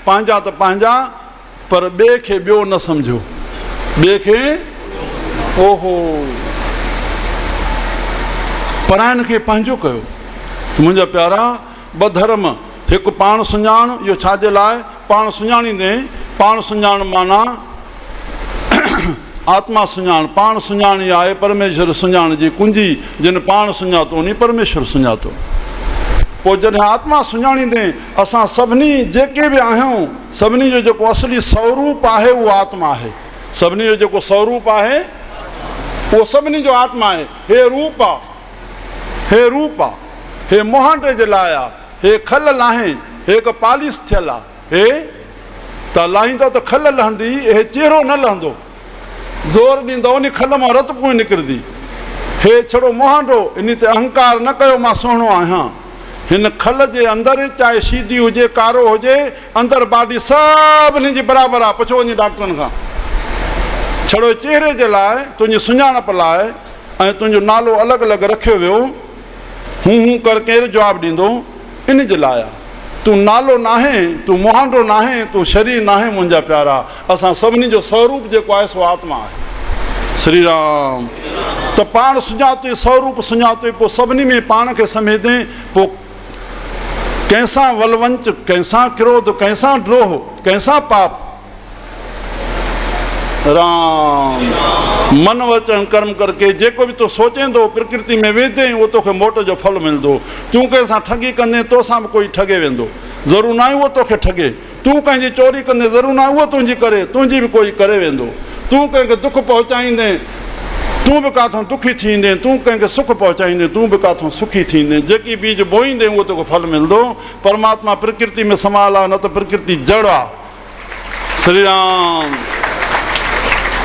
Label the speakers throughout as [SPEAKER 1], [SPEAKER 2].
[SPEAKER 1] पंहिंजा त पंहिंजा पर ॿिए खे ॿियो न सम्झो, ॿिए खे ओहो परायण खे पंहिंजो कयो। मुंहिंजा प्यारा ॿ धर्म, हिकु पाण सुञाण, इहो छाजे लाइ? पाण सुञाणींदे, पाण सुञाण माना आत्मा सुञाण, पाण सुञाणी आहे परमेश्वर सुञाण जी कुंजी, जिन पाण सुञातो उन परमेश्वर सुञातो। पोइ जॾहिं आत्मा सुञाणींदे असां सभिनी जेके बि आहियूं, सभिनी जो जेको असली स्वरूप आहे उहो आत्मा आहे। सभिनी जो जेको स्वरूप आहे उहो सभिनी जो आत्मा आहे। हे रूप आहे, हे रूप आहे, हे मुहांडे जे लाइ आहे, हे खल लाहे, हे हिकु पालिश थियल आहे, हे त लाहींदो त खल लहंदी, हे चेहरो न लहंदो, ज़ोर ॾींदो उन खल मां रत पोइ निकिरंदी। हे छड़ो मुहांडो, इन ते अहंकार न कयो मां सुहिणो आहियां। हिन खल जे अंदरि चाहे सीधी हुजे कारो हुजे, अंदरि बॉडी सभिनी जी बराबरि आहे। पुछो वञी डॉक्टरनि खां, छड़ो चेहरे जे लाइ, तुंहिंजी सुञाणप लाइ ऐं तुंहिंजो नालो अलॻि अलॻि रखियो वियो, हूं हूं कर केरु जवाबु ॾींदो, इन जे लाइ आहे। तूं नालो नाहे, तूं मुहांडो नाहे, तूं शरीर नाहे। मुंहिंजा प्यारा, असां सभिनी जो स्वरूप जेको आहे सो आत्मा आहे। श्री राम। त पाण सुञातो, स्वरूप सुञातो, पोइ सभिनी में पाण खे समेटे, पोइ कंहिंसां वलवंच, कंहिंसां क्रोध, कंहिंसां द्रोह, कंहिंसां पाप। राम। मन वचन कर्म करके जेको बि तूं सोचेंदो प्रकृति में वेंदे उहो तोखे मोट जो फल मिलंदो। तूं कंहिंसां ठगी कंदे तोसां बि कोई ठगे वेंदो, ज़रूरु न आहे उहो तोखे ठगे। तूं कंहिंजी चोरी कंदे ज़रूरु न आहे उहो तुंहिंजी करे, तुंहिंजी बि कोई करे वेंदो। तूं कंहिंखे दुख पहुचाईंदे तूं बि काथों दुखी थींदे, तूं कंहिंखे सुख पहुचाईंदे तूं बि काथों सुखी थींदे। जेकी बीज बोईंदे उहो तोखे फल मिलंदो। परमात्मा प्रकृति में समाल आहे, न त प्रकृति जड़ आहे। श्री राम।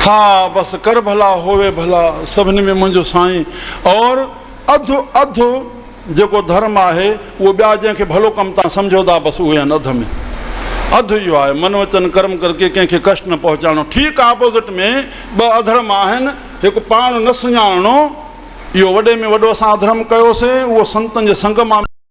[SPEAKER 1] हा बसि कर भला होवे भला, सभिनी में मुंहिंजो साईं। और अधु अधु जेको धर्म आहे उहो ॿिया जंहिंखे भलो कमु तव्हां सम्झो था, बसि उहे आहिनि अध में। अधु इहो आहे, मन वचन कर्म करके कंहिंखे कष्ट न पहुचाइणो। ठीकु आहे, अपोज़िट में ॿ अधर्म आहिनि। हिकु पाण न सुञाणो, इहो वॾे में वॾो असां अधर्म कयोसीं, उहो संतनि जे संग मां